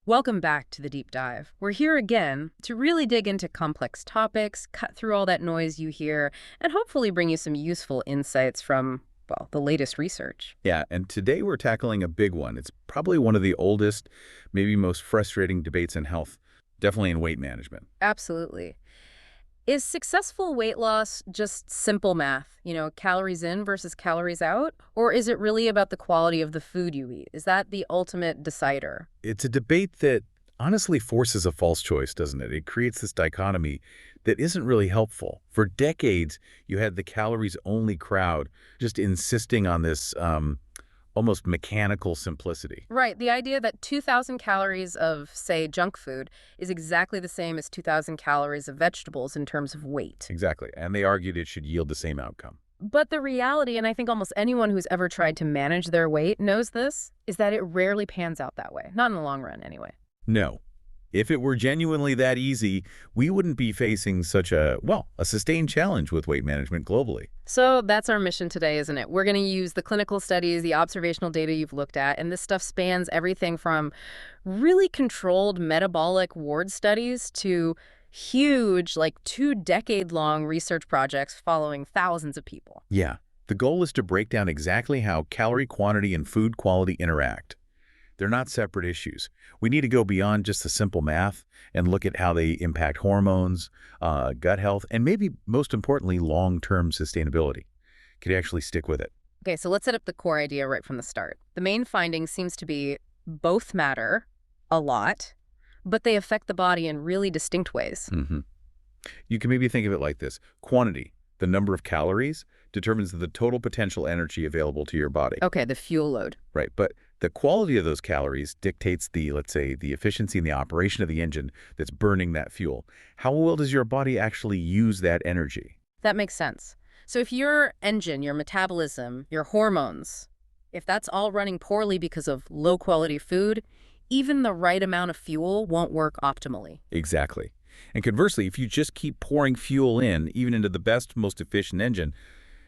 Welcome back to the Deep Dive. We're here again to really dig into complex topics, cut through all that noise you hear, and hopefully bring you some useful insights from, well, the latest research. Yeah, and today we're tackling a big one. It's probably one of the oldest, maybe most frustrating debates in health, definitely in weight management. Absolutely. Is successful weight loss just simple math, calories in versus calories out? Or is it really about the quality of the food you eat? Is that the ultimate decider? It's a debate that honestly forces a false choice, doesn't it? It creates this dichotomy that isn't really helpful. For decades, you had the calories-only crowd just insisting on this almost mechanical simplicity. Right. The idea that 2,000 calories of, say, junk food is exactly the same as 2,000 calories of vegetables in terms of weight. Exactly, and they argued it should yield the same outcome. But the reality, and I think almost anyone who's ever tried to manage their weight knows this, is that it rarely pans out that way. Not in the long run, anyway. No. If it were genuinely that easy, we wouldn't be facing such a sustained challenge with weight management globally. So that's our mission today, isn't it? We're going to use the clinical studies, the observational data you've looked at, and this stuff spans everything from really controlled metabolic ward studies to huge, like 2-decade-long research projects following thousands of people. Yeah. The goal is to break down exactly how calorie quantity and food quality interact. They're not separate issues. We need to go beyond just the simple math and look at how they impact hormones, gut health, and maybe most importantly, long-term sustainability. Could you actually stick with it? Okay, so let's set up the core idea right from the start. The main finding seems to be both matter a lot, but they affect the body in really distinct ways. You can maybe think of it like this. Quantity, the number of calories, determines the total potential energy available to your body. Okay, the fuel load. Right, but the quality of those calories dictates let's say, the efficiency and the operation of the engine that's burning that fuel. How well does your body actually use that energy? That makes sense. So if your engine, your metabolism, your hormones, if that's all running poorly because of low-quality food, even the right amount of fuel won't work optimally. Exactly. And conversely, if you just keep pouring fuel in, even into the best, most efficient engine,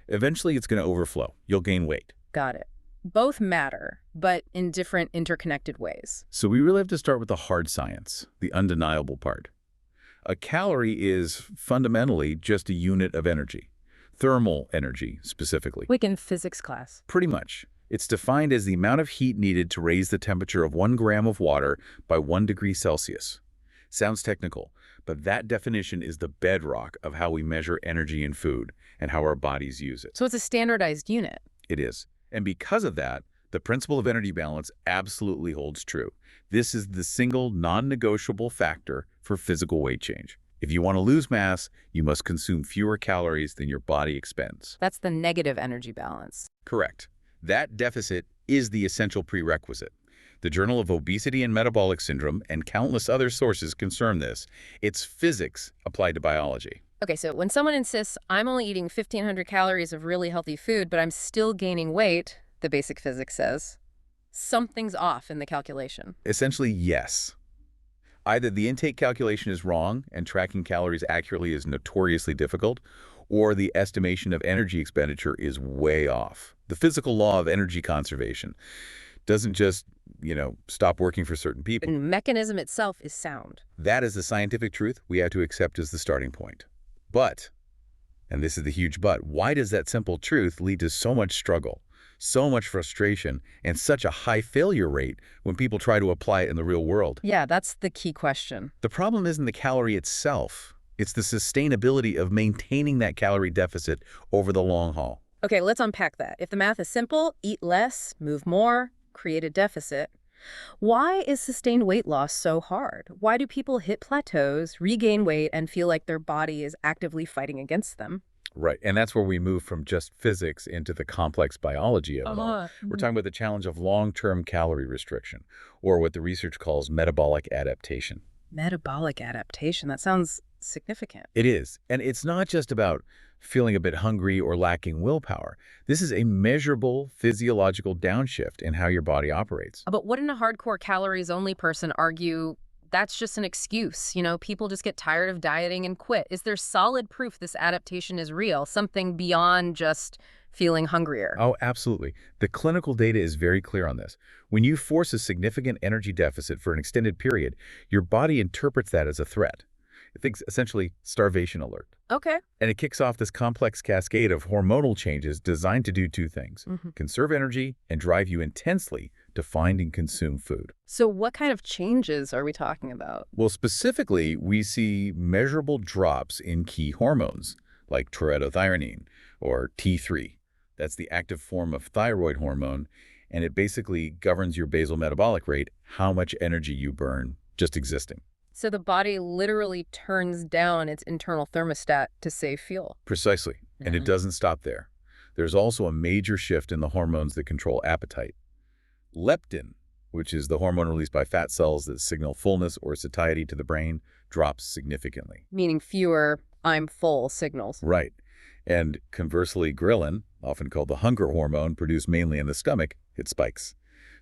eventually it's going to overflow. You'll gain weight. Got it. Both matter, but in different interconnected ways. So we really have to start with the hard science, the undeniable part. A calorie is fundamentally just a unit of energy, thermal energy specifically. Like in physics class. Pretty much. It's defined as the amount of heat needed to raise the temperature of 1 gram of water by 1 degree Celsius. Sounds technical, but that definition is the bedrock of how we measure energy in food and how our bodies use it. So it's a standardized unit. It is. And because of that, the principle of energy balance absolutely holds true. This is the single non-negotiable factor for physical weight change. If you want to lose mass, you must consume fewer calories than your body expends. That's the negative energy balance. Correct. That deficit is the essential prerequisite. The Journal of Obesity and Metabolic Syndrome and countless other sources confirm this. It's physics applied to biology. Okay, so when someone insists, I'm only eating 1,500 calories of really healthy food, but I'm still gaining weight, the basic physics says, something's off in the calculation. Essentially, yes. Either the intake calculation is wrong and tracking calories accurately is notoriously difficult, or the estimation of energy expenditure is way off. The physical law of energy conservation doesn't just, stop working for certain people. The mechanism itself is sound. That is the scientific truth we have to accept as the starting point. But, and this is the huge but, why does that simple truth lead to so much struggle, so much frustration, and such a high failure rate when people try to apply it in the real world? Yeah, that's the key question. The problem isn't the calorie itself. It's the sustainability of maintaining that calorie deficit over the long haul. Okay, let's unpack that. If the math is simple, eat less, move more, create a deficit. Why is sustained weight loss so hard? Why do people hit plateaus, regain weight, and feel like their body is actively fighting against them? Right, and that's where we move from just physics into the complex biology of it all. We're talking about the challenge of long-term calorie restriction, or what the research calls metabolic adaptation. Metabolic adaptation, that sounds significant. It is, and it's not just about feeling a bit hungry or lacking willpower. This is a measurable physiological downshift in how your body operates. But wouldn't a hardcore calories-only person argue that's just an excuse? People just get tired of dieting and quit. Is there solid proof this adaptation is real, something beyond just feeling hungrier. Oh, absolutely. The clinical data is very clear on this. When you force a significant energy deficit for an extended period, your body interprets that as a threat. It thinks essentially starvation alert. Okay. And it kicks off this complex cascade of hormonal changes designed to do two things: conserve energy and drive you intensely to find and consume food. So what kind of changes are we talking about? Well, specifically, we see measurable drops in key hormones like taurothionine or T3. That's the active form of thyroid hormone, and it basically governs your basal metabolic rate, how much energy you burn just existing. So the body literally turns down its internal thermostat to save fuel. Precisely. And it doesn't stop there. There's also a major shift in the hormones that control appetite. Leptin, which is the hormone released by fat cells that signal fullness or satiety to the brain, drops significantly. Meaning fewer "I'm full" signals. Right. And conversely, ghrelin, often called the hunger hormone, produced mainly in the stomach, it spikes.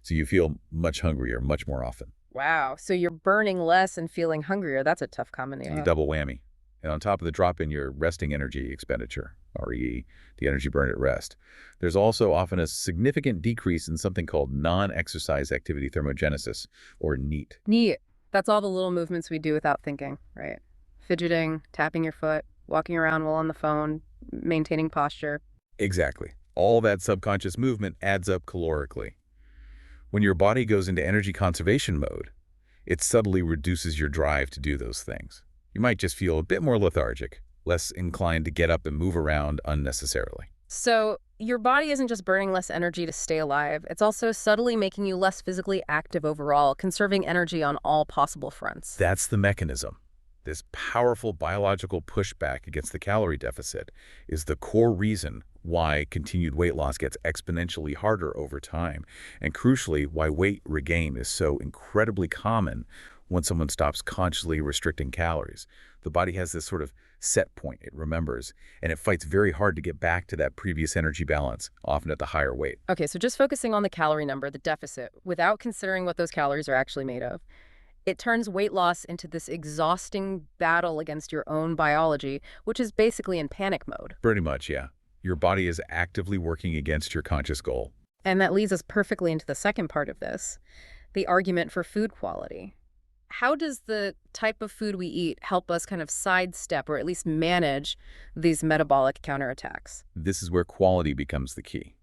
So you feel much hungrier much more often. Wow. So you're burning less and feeling hungrier. That's a tough combination. Double whammy. And on top of the drop in your resting energy expenditure, REE, the energy burned at rest, there's also often a significant decrease in something called non-exercise activity thermogenesis, or NEAT. Neat. That's all the little movements we do without thinking, right? Fidgeting, tapping your foot, walking around while on the phone, maintaining posture. Exactly. All that subconscious movement adds up calorically. When your body goes into energy conservation mode, it subtly reduces your drive to do those things. You might just feel a bit more lethargic, less inclined to get up and move around unnecessarily. So your body isn't just burning less energy to stay alive. It's also subtly making you less physically active overall, conserving energy on all possible fronts. That's the mechanism. This powerful biological pushback against the calorie deficit is the core reason why continued weight loss gets exponentially harder over time, and crucially, why weight regain is so incredibly common when someone stops consciously restricting calories. The body has this sort of set point it remembers, and it fights very hard to get back to that previous energy balance, often at the higher weight. Okay, so just focusing on the calorie number, the deficit, without considering what those calories are actually made of, it turns weight loss into this exhausting battle against your own biology, which is basically in panic mode. Pretty much, yeah. Your body is actively working against your conscious goal. And that leads us perfectly into the second part of this, the argument for food quality. How does the type of food we eat help us kind of sidestep or at least manage these metabolic counterattacks? This is where quality becomes the key.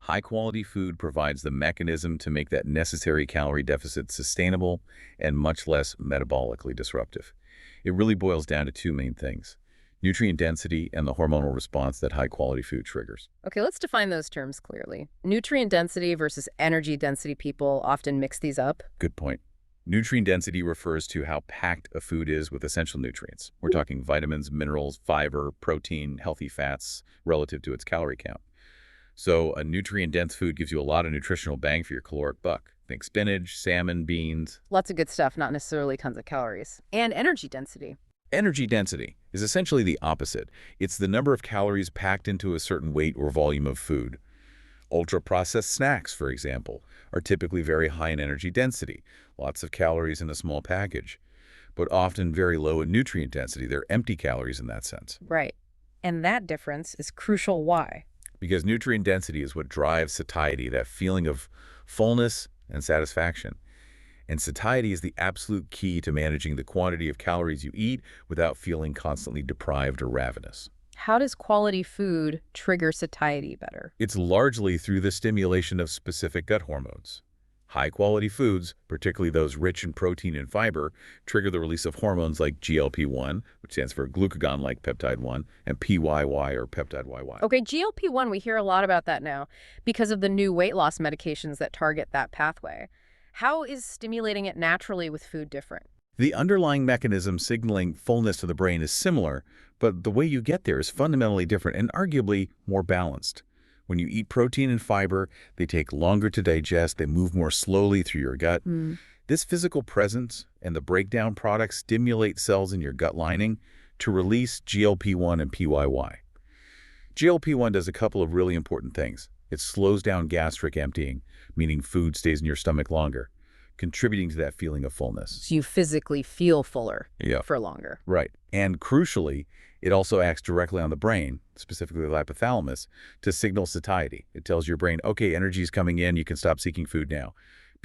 High-quality food provides the mechanism to make that necessary calorie deficit sustainable and much less metabolically disruptive. It really boils down to two main things: nutrient density and the hormonal response that high-quality food triggers. Okay, let's define those terms clearly. Nutrient density versus energy density, people often mix these up. Good point. Nutrient density refers to how packed a food is with essential nutrients. We're talking vitamins, minerals, fiber, protein, healthy fats relative to its calorie count. So a nutrient-dense food gives you a lot of nutritional bang for your caloric buck. Think spinach, salmon, beans. Lots of good stuff, not necessarily tons of calories. And energy density. Energy density is essentially the opposite. It's the number of calories packed into a certain weight or volume of food. Ultra-processed snacks, for example, are typically very high in energy density, lots of calories in a small package, but often very low in nutrient density. They're empty calories in that sense. Right. And that difference is crucial. Why? Because nutrient density is what drives satiety, that feeling of fullness and satisfaction. And satiety is the absolute key to managing the quantity of calories you eat without feeling constantly deprived or ravenous. How does quality food trigger satiety better? It's largely through the stimulation of specific gut hormones. High-quality foods, particularly those rich in protein and fiber, trigger the release of hormones like GLP-1, which stands for glucagon-like peptide 1, and PYY, or peptide YY. Okay, GLP-1, we hear a lot about that now because of the new weight loss medications that target that pathway. How is stimulating it naturally with food different? The underlying mechanism signaling fullness to the brain is similar, but the way you get there is fundamentally different and arguably more balanced. When you eat protein and fiber, they take longer to digest, they move more slowly through your gut. This physical presence and the breakdown products stimulate cells in your gut lining to release GLP-1 and PYY. GLP-1 does a couple of really important things. It slows down gastric emptying, meaning food stays in your stomach longer, contributing to that feeling of fullness. So you physically feel fuller Yeah. for longer. Right. And crucially, It also acts directly on the brain, specifically the hypothalamus, to signal satiety. It tells your brain, okay, energy is coming in, you can stop seeking food now.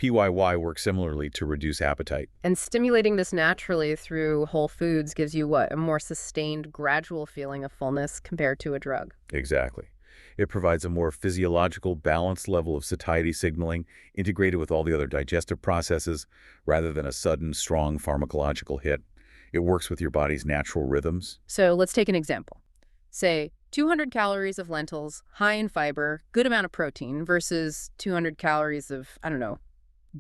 PYY works similarly to reduce appetite. And stimulating this naturally through whole foods gives you what? A more sustained, gradual feeling of fullness compared to a drug. Exactly. It provides a more physiological, balanced level of satiety signaling integrated with all the other digestive processes rather than a sudden, strong pharmacological hit. It works with your body's natural rhythms. So let's take an example. Say 200 calories of lentils, high in fiber, good amount of protein, versus 200 calories of, I don't know,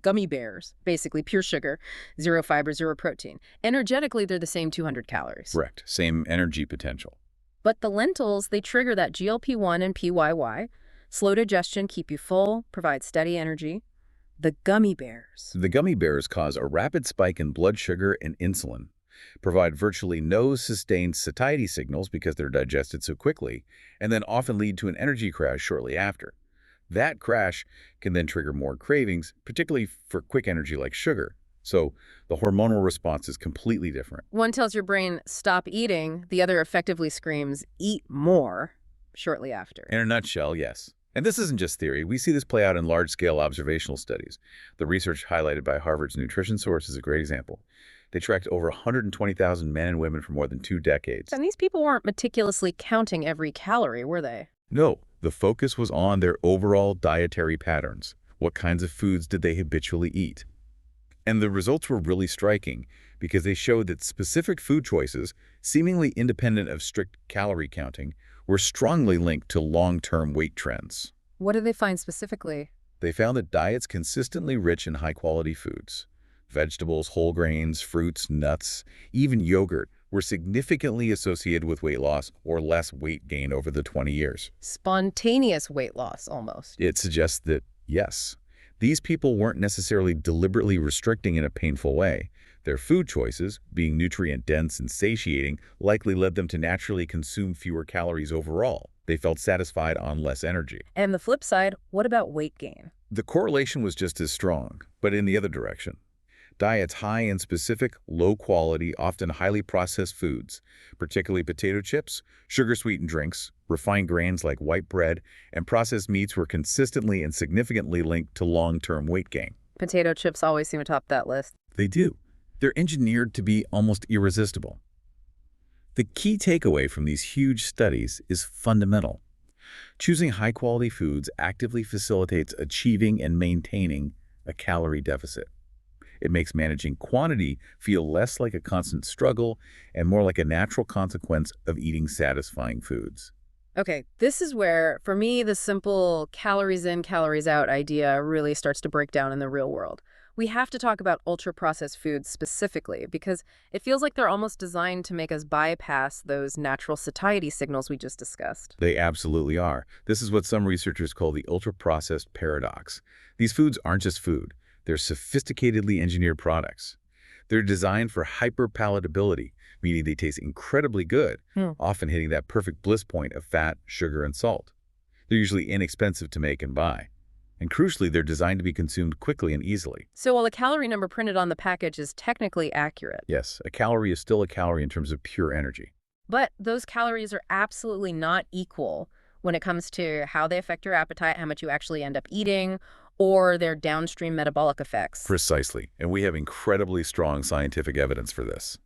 gummy bears, basically pure sugar, zero fiber, zero protein. Energetically, they're the same 200 calories. Correct. Same energy potential. But the lentils, they trigger that GLP-1 and PYY, slow digestion, keep you full, provide steady energy. The gummy bears. The gummy bears cause a rapid spike in blood sugar and insulin, provide virtually no sustained satiety signals because they're digested so quickly, and then often lead to an energy crash shortly after. That crash can then trigger more cravings, particularly for quick energy like sugar. So the hormonal response is completely different. One tells your brain, stop eating. The other effectively screams, eat more, shortly after. In a nutshell, yes. And this isn't just theory. We see this play out in large-scale observational studies. The research highlighted by Harvard's Nutrition Source is a great example. They tracked over 120,000 men and women for more than 2 decades. And these people weren't meticulously counting every calorie, were they? No, the focus was on their overall dietary patterns. What kinds of foods did they habitually eat? And the results were really striking because they showed that specific food choices, seemingly independent of strict calorie counting, were strongly linked to long-term weight trends. What did they find specifically? They found that diets consistently rich in high-quality foods, vegetables, whole grains, fruits, nuts, even yogurt, were significantly associated with weight loss or less weight gain over the 20 years. Spontaneous weight loss, almost. It suggests that, yes, these people weren't necessarily deliberately restricting in a painful way. Their food choices, being nutrient-dense and satiating, likely led them to naturally consume fewer calories overall. They felt satisfied on less energy. And the flip side, what about weight gain? The correlation was just as strong, but in the other direction. Diets high in specific, low-quality, often highly processed foods, particularly potato chips, sugar-sweetened drinks, refined grains like white bread, and processed meats were consistently and significantly linked to long-term weight gain. Potato chips always seem to top that list. They do. They're engineered to be almost irresistible. The key takeaway from these huge studies is fundamental. Choosing high-quality foods actively facilitates achieving and maintaining a calorie deficit. It makes managing quantity feel less like a constant struggle and more like a natural consequence of eating satisfying foods. Okay, this is where, for me, the simple calories in, calories out idea really starts to break down in the real world. We have to talk about ultra-processed foods specifically because it feels like they're almost designed to make us bypass those natural satiety signals we just discussed. They absolutely are. This is what some researchers call the ultra-processed paradox. These foods aren't just food. They're sophisticatedly engineered products. They're designed for hyper-palatability, meaning they taste incredibly good, often hitting that perfect bliss point of fat, sugar, and salt. They're usually inexpensive to make and buy. And crucially, they're designed to be consumed quickly and easily. So while the calorie number printed on the package is technically accurate. Yes, a calorie is still a calorie in terms of pure energy. But those calories are absolutely not equal when it comes to how they affect your appetite, how much you actually end up eating, or their downstream metabolic effects. Precisely, and we have incredibly strong scientific evidence for this.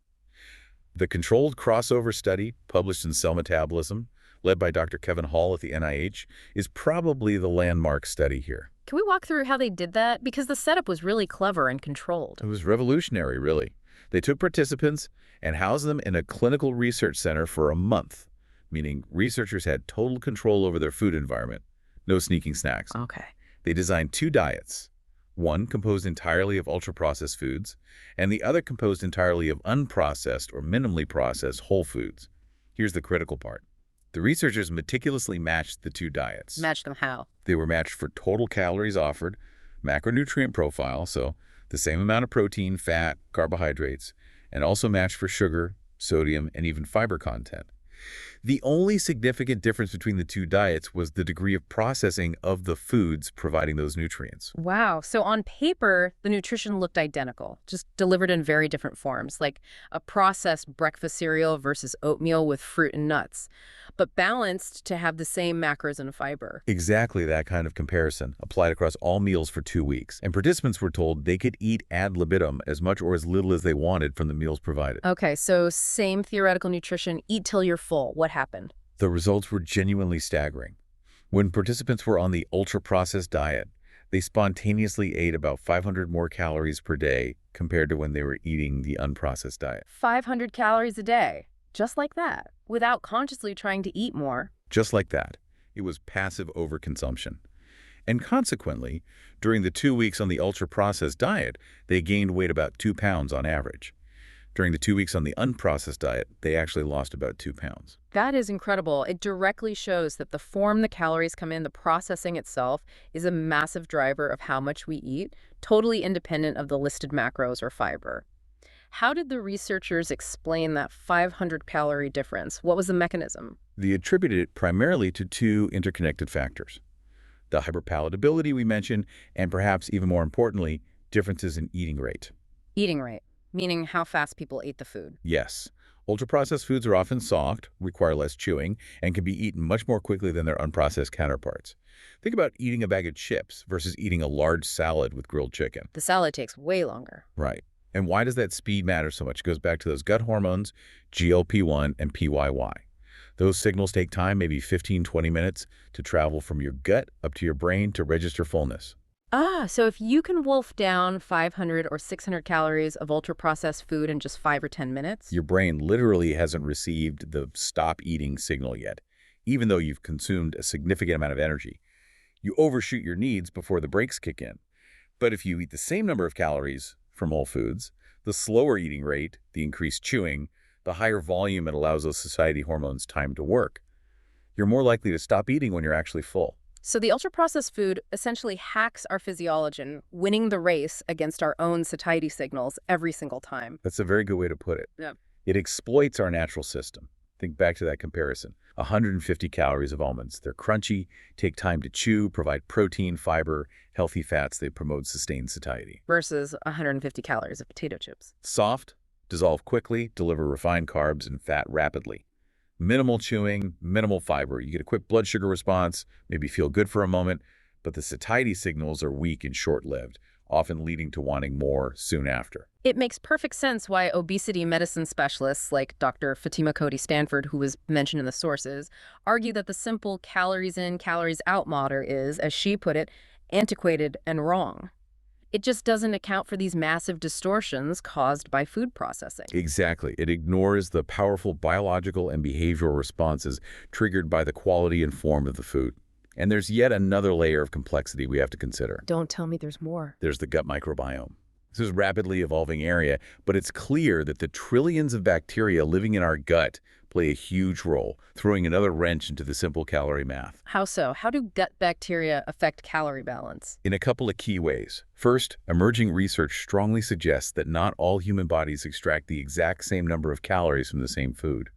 The controlled crossover study, published in Cell Metabolism, led by Dr. Kevin Hall at the NIH, is probably the landmark study here. Can we walk through how they did that? Because the setup was really clever and controlled. It was revolutionary, really. They took participants and housed them in a clinical research center for a month, meaning researchers had total control over their food environment, no sneaking snacks. Okay. They designed 2 diets, one composed entirely of ultra-processed foods, and the other composed entirely of unprocessed or minimally processed whole foods. Here's the critical part. The researchers meticulously matched the 2 diets. Match them how? They were matched for total calories offered, macronutrient profile, so the same amount of protein, fat, carbohydrates, and also matched for sugar, sodium, and even fiber content. The only significant difference between the two diets was the degree of processing of the foods providing those nutrients. Wow. So on paper, the nutrition looked identical, just delivered in very different forms, like a processed breakfast cereal versus oatmeal with fruit and nuts, but balanced to have the same macros and fiber. Exactly that kind of comparison applied across all meals for 2 weeks, and participants were told they could eat ad libitum as much or as little as they wanted from the meals provided. Okay, so same theoretical nutrition, eat till you're full. What happened? The results were genuinely staggering. When participants were on the ultra-processed diet, they spontaneously ate about 500 more calories per day compared to when they were eating the unprocessed diet. 500 calories a day, just like that, without consciously trying to eat more. Just like that. It was passive overconsumption. And consequently, during the 2 weeks on the ultra-processed diet, they gained weight about 2 pounds on average. During the 2 weeks on the unprocessed diet, they actually lost about 2 pounds. That is incredible. It directly shows that the form the calories come in, the processing itself, is a massive driver of how much we eat, totally independent of the listed macros or fiber. How did the researchers explain that 500-calorie difference? What was the mechanism? They attributed it primarily to 2 interconnected factors: the hyperpalatability we mentioned, and perhaps even more importantly, differences in eating rate. Eating rate, meaning how fast people ate the food. Yes, ultra-processed foods are often soft, require less chewing, and can be eaten much more quickly than their unprocessed counterparts. Think about eating a bag of chips versus eating a large salad with grilled chicken. The salad takes way longer. Right. And why does that speed matter so much? It goes back to those gut hormones, GLP-1 and PYY. Those signals take time, maybe 15, 20 minutes, to travel from your gut up to your brain to register fullness. So if you can wolf down 500 or 600 calories of ultra-processed food in just 5 or 10 minutes, Your brain literally hasn't received the stop eating signal yet, even though you've consumed a significant amount of energy. You overshoot your needs before the brakes kick in. But if you eat the same number of calories from all foods, the slower eating rate, the increased chewing, the higher volume it allows those satiety hormones time to work, you're more likely to stop eating when you're actually full. so the ultra-processed food essentially hacks our physiology, winning the race against our own satiety signals every single time. That's a very good way to put it. Yeah. It exploits our natural system. Think back to that comparison. 150 calories of almonds. They're crunchy, take time to chew, provide protein, fiber, healthy fats. They promote sustained satiety. Versus 150 calories of potato chips. Soft, dissolve quickly, deliver refined carbs and fat rapidly. Minimal chewing, minimal fiber. You get a quick blood sugar response, maybe feel good for a moment, but the satiety signals are weak and short-lived, often leading to wanting more soon after. It makes perfect sense why obesity medicine specialists like Dr. Fatima Cody Stanford, who was mentioned in the sources, argue that the simple calories in, calories out model is, as she put it, antiquated and wrong. It just doesn't account for these massive distortions caused by food processing. Exactly. It ignores the powerful biological and behavioral responses triggered by the quality and form of the food. And there's yet another layer of complexity we have to consider. Don't tell me there's more. There's the gut microbiome. This is a rapidly evolving area, but it's clear that the trillions of bacteria living in our gut play a huge role, throwing another wrench into the simple calorie math. How so? How do gut bacteria affect calorie balance? In a couple of key ways. First, emerging research strongly suggests that not all human bodies extract the exact same number of calories from the same food.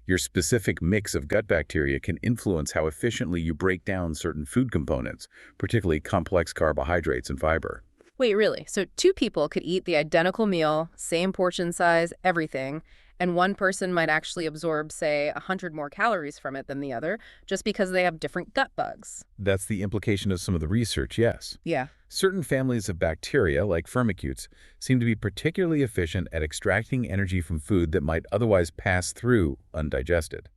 Your specific mix of gut bacteria can influence how efficiently you break down certain food components, particularly complex carbohydrates and fiber. Wait, really? So 2 people could eat the identical meal, same portion size, everything, and one person might actually absorb, say, 100 more calories from it than the other, just because they have different gut bugs. That's the implication of some of the research, yes. Yeah. Certain families of bacteria, like firmicutes, seem to be particularly efficient at extracting energy from food that might otherwise pass through undigested.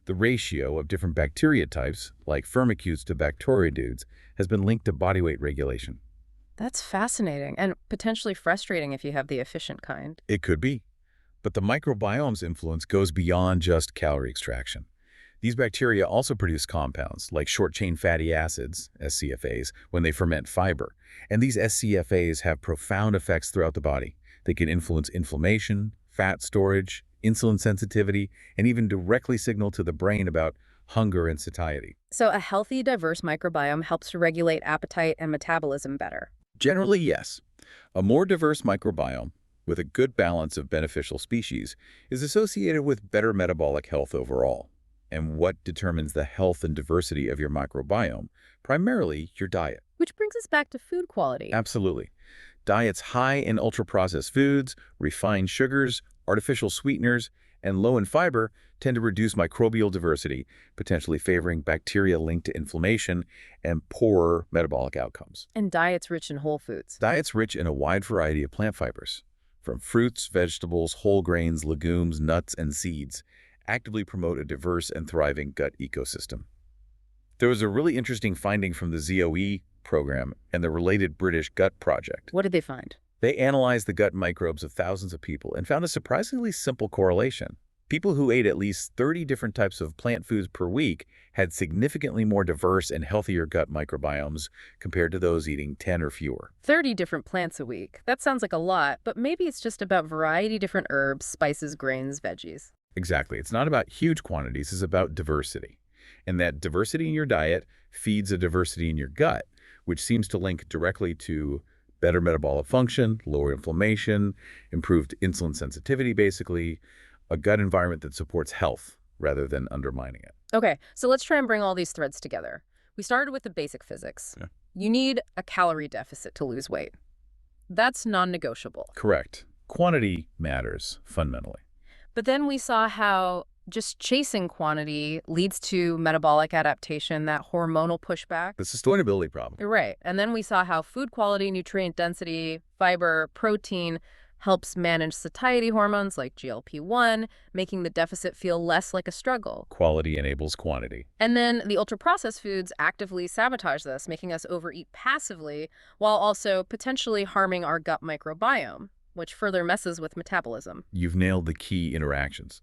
The ratio of different bacteria types, like firmicutes to bacteroidetes, has been linked to body weight regulation. That's fascinating and potentially frustrating if you have the efficient kind. It could be. But the microbiome's influence goes beyond just calorie extraction. These bacteria also produce compounds, like short-chain fatty acids, SCFAs, when they ferment fiber. And these SCFAs have profound effects throughout the body. They can influence inflammation, fat storage, insulin sensitivity, and even directly signal to the brain about hunger and satiety. So a healthy, diverse microbiome helps to regulate appetite and metabolism better. Generally, yes. A more diverse microbiome, with a good balance of beneficial species, is associated with better metabolic health overall. and what determines the health and diversity of your microbiome, primarily your diet. Which brings us back to food quality. Absolutely. Diets high in ultra-processed foods, refined sugars, artificial sweeteners, and low in fiber tend to reduce microbial diversity, potentially favoring bacteria linked to inflammation and poorer metabolic outcomes. And diets rich in whole foods. Diets rich in a wide variety of plant fibers, from fruits, vegetables, whole grains, legumes, nuts, and seeds, actively promote a diverse and thriving gut ecosystem. There was a really interesting finding from the ZOE program and the related British Gut Project. What did they find? They analyzed the gut microbes of thousands of people and found a surprisingly simple correlation. People who ate at least 30 different types of plant foods per week had significantly more diverse and healthier gut microbiomes compared to those eating 10 or fewer. 30 different plants a week. That sounds like a lot, but maybe it's just about variety, different herbs, spices, grains, veggies. Exactly. It's not about huge quantities, it's about diversity. And that diversity in your diet feeds a diversity in your gut, which seems to link directly to better metabolic function, lower inflammation, improved insulin sensitivity, basically, a gut environment that supports health rather than undermining it. Okay, so let's try and bring all these threads together. We started with the basic physics. Yeah. You need a calorie deficit to lose weight. That's non-negotiable. Correct. Quantity matters, fundamentally. But then we saw how just chasing quantity leads to metabolic adaptation, that hormonal pushback. The sustainability problem. Right. And then we saw how food quality, nutrient density, fiber, protein helps manage satiety hormones like GLP-1, making the deficit feel less like a struggle. Quality enables quantity. And then the ultra-processed foods actively sabotage this, making us overeat passively while also potentially harming our gut microbiome, which further messes with metabolism. You've nailed the key interactions.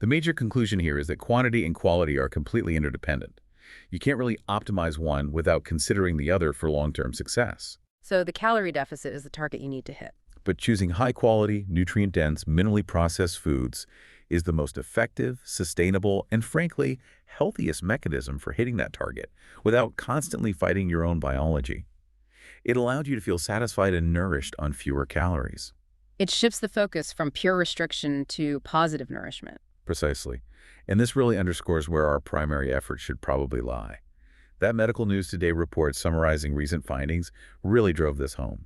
The major conclusion here is that quantity and quality are completely interdependent. You can't really optimize one without considering the other for long-term success. So the calorie deficit is the target you need to hit. But choosing high-quality, nutrient-dense, minimally processed foods is the most effective, sustainable, and frankly, healthiest mechanism for hitting that target without constantly fighting your own biology. It allowed you to feel satisfied and nourished on fewer calories. It shifts the focus from pure restriction to positive nourishment. Precisely. And this really underscores where our primary effort should probably lie. That Medical News Today report summarizing recent findings really drove this home.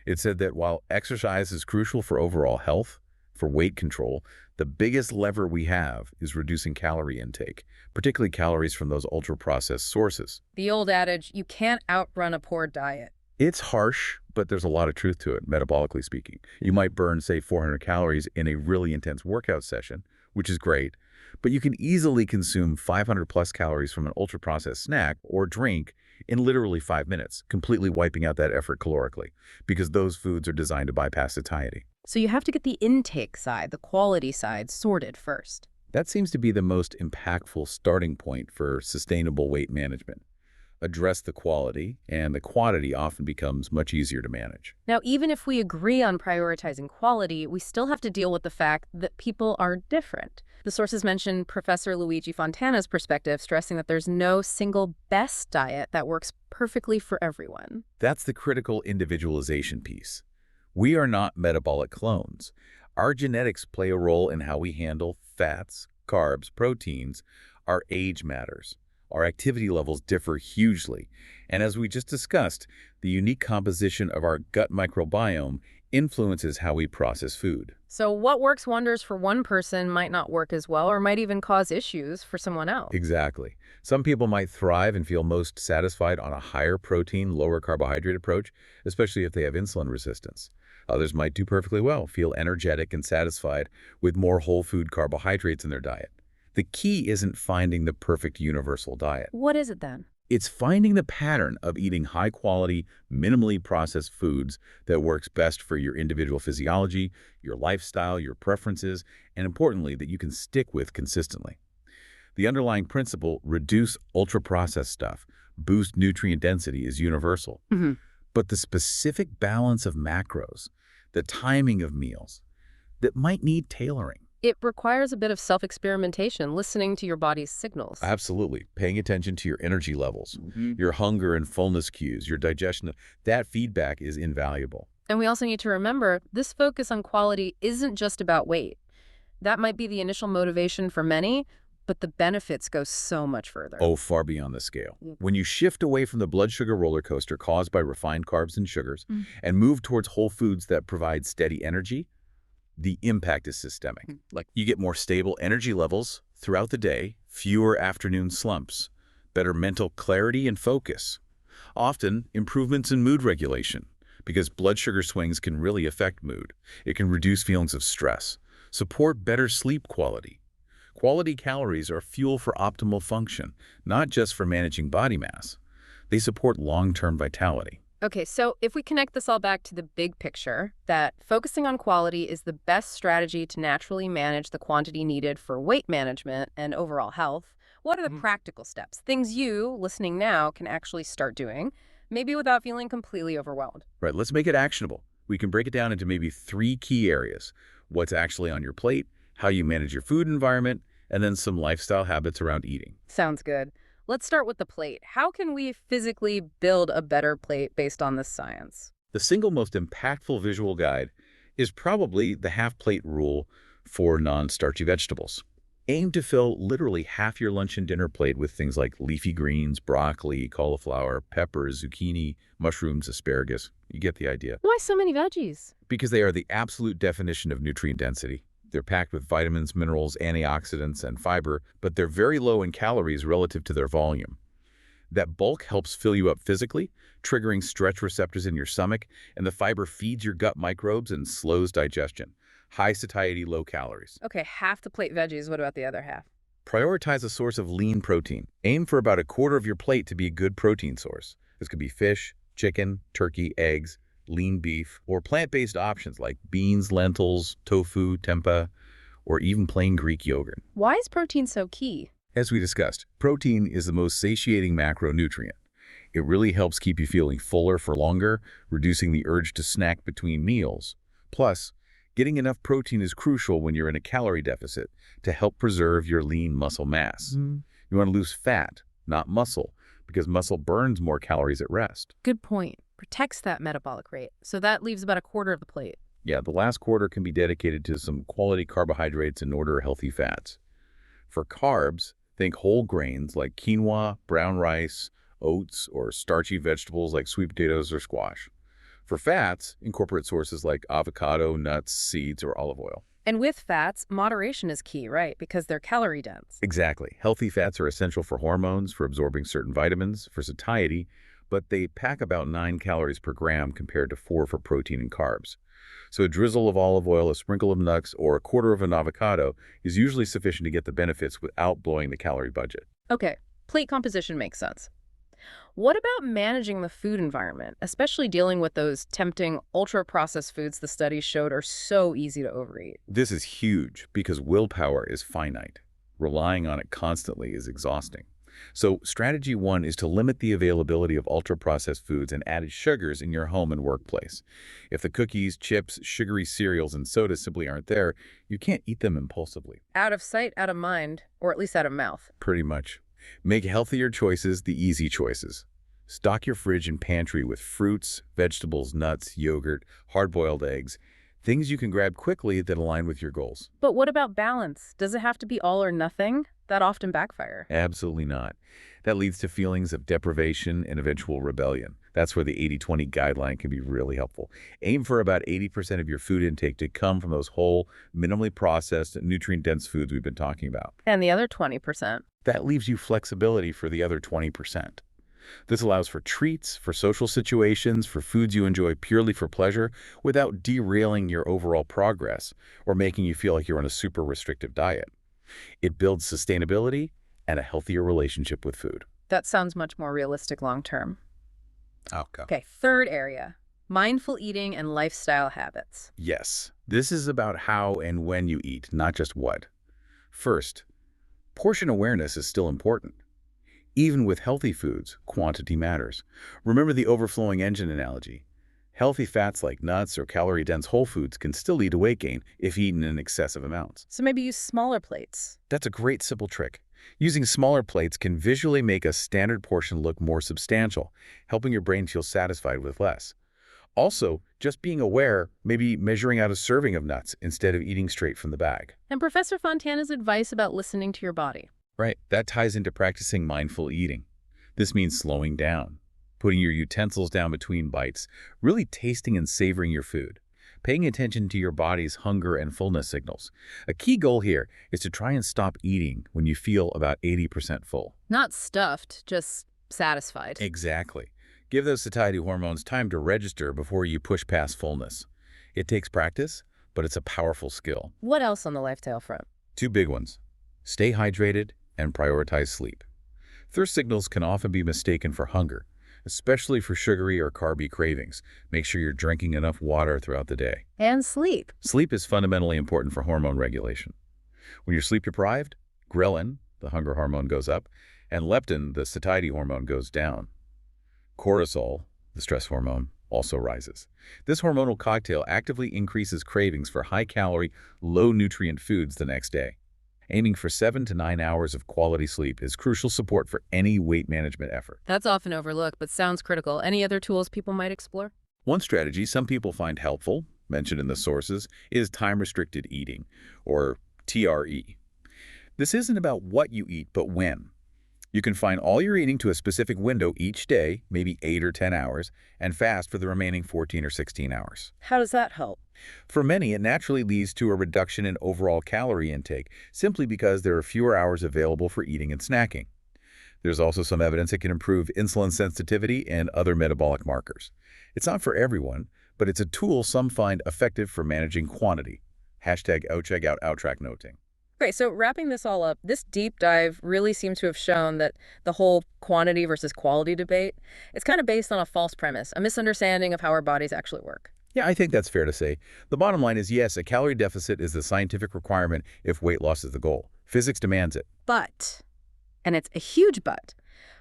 It said that while exercise is crucial for overall health, for weight control, the biggest lever we have is reducing calorie intake, particularly calories from those ultra-processed sources. The old adage, you can't outrun a poor diet. It's harsh, but there's a lot of truth to it, metabolically speaking. You might burn, say, 400 calories in a really intense workout session, which is great, but you can easily consume 500-plus calories from an ultra-processed snack or drink in literally 5 minutes, completely wiping out that effort calorically, because those foods are designed to bypass satiety. So you have to get the intake side, the quality side, sorted first. That seems to be the most impactful starting point for sustainable weight management. Address the quality, and the quantity often becomes much easier to manage. Now, even if we agree on prioritizing quality, we still have to deal with the fact that people are different. The sources mention Professor Luigi Fontana's perspective, stressing that there's no single best diet that works perfectly for everyone. That's the critical individualization piece. We are not metabolic clones. Our genetics play a role in how we handle fats, carbs, proteins. Our age matters. Our activity levels differ hugely. And as we just discussed, the unique composition of our gut microbiome influences how we process food. So what works wonders for one person might not work as well or might even cause issues for someone else. Exactly. Some people might thrive and feel most satisfied on a higher protein, lower carbohydrate approach, especially if they have insulin resistance. Others might do perfectly well, feel energetic and satisfied with more whole food carbohydrates in their diet. The key isn't finding the perfect universal diet. What is it then? It's finding the pattern of eating high-quality, minimally processed foods that works best for your individual physiology, your lifestyle, your preferences, and importantly, that you can stick with consistently. The underlying principle, reduce ultra-processed stuff, boost nutrient density, is universal. But the specific balance of macros, the timing of meals, that might need tailoring. It requires a bit of self-experimentation, listening to your body's signals. Absolutely. Paying attention to your energy levels, your hunger and fullness cues, your digestion. That feedback is invaluable. And we also need to remember, this focus on quality isn't just about weight. That might be the initial motivation for many, But the benefits go so much further. Oh, far beyond the scale. Mm. When you shift away from the blood sugar roller coaster caused by refined carbs and sugars Mm. and move towards whole foods that provide steady energy, the impact is systemic. Like, you get more stable energy levels throughout the day, fewer afternoon slumps, better mental clarity and focus, often improvements in mood regulation, because blood sugar swings can really affect mood. It can reduce feelings of stress, support better sleep quality. Quality calories are fuel for optimal function, not just for managing body mass. They support long-term vitality. Okay, so if we connect this all back to the big picture, that focusing on quality is the best strategy to naturally manage the quantity needed for weight management and overall health, what are the practical steps? Things you, listening now, can actually start doing, maybe without feeling completely overwhelmed. Right, let's make it actionable. We can break it down into maybe 3 key areas: what's actually on your plate, how you manage your food environment, and then some lifestyle habits around eating. Sounds good. Let's start with the plate. How can we physically build a better plate based on this science? The single most impactful visual guide is probably the half-plate rule for non-starchy vegetables. Aim to fill literally half your lunch and dinner plate with things like leafy greens, broccoli, cauliflower, peppers, zucchini, mushrooms, asparagus. You get the idea. Why so many veggies? Because they are the absolute definition of nutrient density. They're packed with vitamins, minerals, antioxidants, and fiber, but they're very low in calories relative to their volume. That bulk helps fill you up physically, triggering stretch receptors in your stomach, and the fiber feeds your gut microbes and slows digestion. High satiety, low calories. Okay, half the plate veggies. What about the other half? Prioritize a source of lean protein. Aim for about a quarter of your plate to be a good protein source. This could be fish, chicken, turkey, eggs, lean beef, or plant-based options like beans, lentils, tofu, tempeh, or even plain Greek yogurt. Why is protein so key? As we discussed, protein is the most satiating macronutrient. It really helps keep you feeling fuller for longer, reducing the urge to snack between meals. Plus, getting enough protein is crucial when you're in a calorie deficit to help preserve your lean muscle mass. You want to lose fat, not muscle, because muscle burns more calories at rest. Good point. Protects that metabolic rate. So that leaves about a quarter of the plate. Yeah, the last quarter can be dedicated to some quality carbohydrates and order healthy fats. For carbs, think whole grains like quinoa, brown rice, oats, or starchy vegetables like sweet potatoes or squash. For fats, incorporate sources like avocado, nuts, seeds, or olive oil. And with fats, moderation is key, right? Because they're calorie dense. Exactly. Healthy fats are essential for hormones, for absorbing certain vitamins, for satiety, but they pack about 9 calories per gram compared to 4 for protein and carbs. So a drizzle of olive oil, a sprinkle of nuts, or a quarter of an avocado is usually sufficient to get the benefits without blowing the calorie budget. Okay, plate composition makes sense. What about managing the food environment, especially dealing with those tempting ultra-processed foods the studies showed are so easy to overeat? This is huge because willpower is finite. Relying on it constantly is exhausting. So strategy 1 is to limit the availability of ultra-processed foods and added sugars in your home and workplace. If the cookies, chips, sugary cereals, and sodas simply aren't there, you can't eat them impulsively. Out of sight, out of mind, or at least out of mouth. Pretty much. Make healthier choices the easy choices. Stock your fridge and pantry with fruits, vegetables, nuts, yogurt, hard-boiled eggs, things you can grab quickly that align with your goals. But what about balance? Does it have to be all or nothing? That often backfire. Absolutely not. That leads to feelings of deprivation and eventual rebellion. That's where the 80-20 guideline can be really helpful. Aim for about 80% of your food intake to come from those whole, minimally processed, nutrient-dense foods we've been talking about. And the other 20%? That leaves you flexibility for the other 20%. This allows for treats, for social situations, for foods you enjoy purely for pleasure without derailing your overall progress or making you feel like you're on a super restrictive diet. It builds sustainability and a healthier relationship with food. That sounds much more realistic long term. Okay. Okay, third area, mindful eating and lifestyle habits. Yes, this is about how and when you eat, not just what. First, portion awareness is still important. Even with healthy foods, quantity matters. Remember the overflowing engine analogy. Healthy fats like nuts or calorie-dense whole foods can still lead to weight gain if eaten in excessive amounts. So maybe use smaller plates. That's a great simple trick. Using smaller plates can visually make a standard portion look more substantial, helping your brain feel satisfied with less. Also, just being aware, maybe measuring out a serving of nuts instead of eating straight from the bag. And Professor Fontana's advice about listening to your body. Right, that ties into practicing mindful eating. This means slowing down, putting your utensils down between bites, really tasting and savoring your food, paying attention to your body's hunger and fullness signals. A key goal here is to try and stop eating when you feel about 80% full. Not stuffed, just satisfied. Exactly. Give those satiety hormones time to register before you push past fullness. It takes practice, but it's a powerful skill. What else on the lifestyle front? Two big ones. Stay hydrated and prioritize sleep. Thirst signals can often be mistaken for hunger, especially for sugary or carby cravings. Make sure you're drinking enough water throughout the day. And sleep. Sleep is fundamentally important for hormone regulation. When you're sleep deprived, ghrelin, the hunger hormone, goes up, and leptin, the satiety hormone, goes down. Cortisol, the stress hormone, also rises. This hormonal cocktail actively increases cravings for high-calorie, low-nutrient foods the next day. Aiming for 7 to 9 hours of quality sleep is crucial support for any weight management effort. That's often overlooked, but sounds critical. Any other tools people might explore? One strategy some people find helpful, mentioned in the sources, is time-restricted eating, or TRE. This isn't about what you eat, but when. You can find all your eating to a specific window each day, maybe 8 or 10 hours, and fast for the remaining 14 or 16 hours. How does that help? For many, it naturally leads to a reduction in overall calorie intake, simply because there are fewer hours available for eating and snacking. There's also some evidence it can improve insulin sensitivity and other metabolic markers. It's not for everyone, but it's a tool some find effective for managing quantity. #OutCheckout noting. Great, so wrapping this all up, this deep dive really seems to have shown that the whole quantity versus quality debate is kind of based on a false premise, a misunderstanding of how our bodies actually work. Yeah, I think that's fair to say. The bottom line is, yes, a calorie deficit is the scientific requirement if weight loss is the goal. Physics demands it. But, and it's a huge but,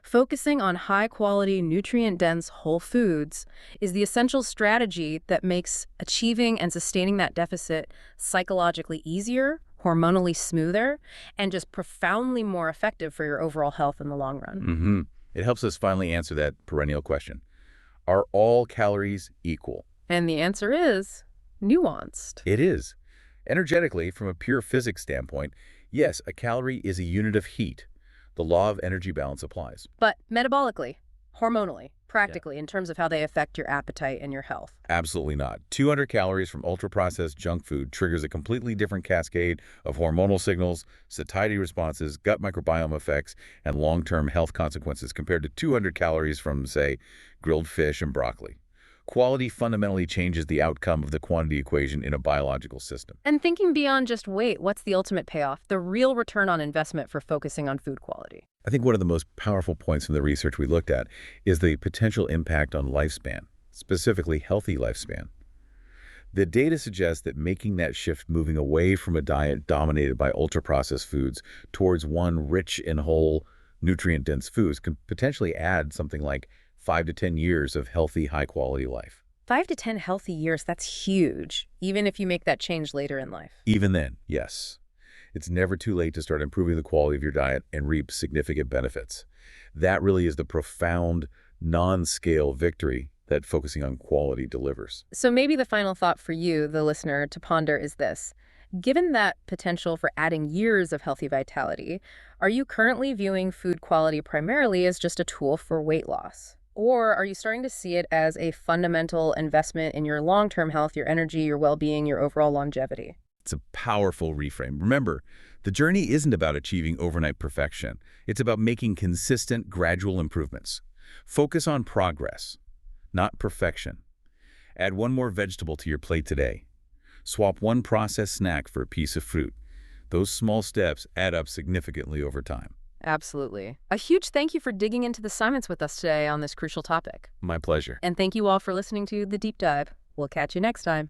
focusing on high-quality, nutrient-dense whole foods is the essential strategy that makes achieving and sustaining that deficit psychologically easier, hormonally smoother, and just profoundly more effective for your overall health in the long run. It helps us finally answer that perennial question. Are all calories equal? And the answer is nuanced. It is. Energetically, from a pure physics standpoint, yes, a calorie is a unit of heat. The law of energy balance applies. But metabolically, hormonally, practically, in terms of how they affect your appetite and your health. Absolutely not. 200 calories from ultra-processed junk food triggers a completely different cascade of hormonal signals, satiety responses, gut microbiome effects, and long-term health consequences compared to 200 calories from, say, grilled fish and broccoli. Quality fundamentally changes the outcome of the quantity equation in a biological system. And thinking beyond just weight, what's the ultimate payoff? The real return on investment for focusing on food quality. I think one of the most powerful points from the research we looked at is the potential impact on lifespan, specifically healthy lifespan. The data suggests that making that shift, moving away from a diet dominated by ultra-processed foods towards one rich in whole, nutrient-dense foods, can potentially add something like 5 to 10 years of healthy, high-quality life. 5 to 10 healthy years, that's huge, even if you make that change later in life. Even then, yes. It's never too late to start improving the quality of your diet and reap significant benefits. That really is the profound, non-scale victory that focusing on quality delivers. So maybe the final thought for you, the listener, to ponder is this. Given that potential for adding years of healthy vitality, are you currently viewing food quality primarily as just a tool for weight loss? Or are you starting to see it as a fundamental investment in your long-term health, your energy, your well-being, your overall longevity? It's a powerful reframe. Remember, the journey isn't about achieving overnight perfection. It's about making consistent, gradual improvements. Focus on progress, not perfection. Add one more vegetable to your plate today. Swap one processed snack for a piece of fruit. Those small steps add up significantly over time. Absolutely. A huge thank you for digging into the science with us today on this crucial topic. My pleasure. And thank you all for listening to The Deep Dive. We'll catch you next time.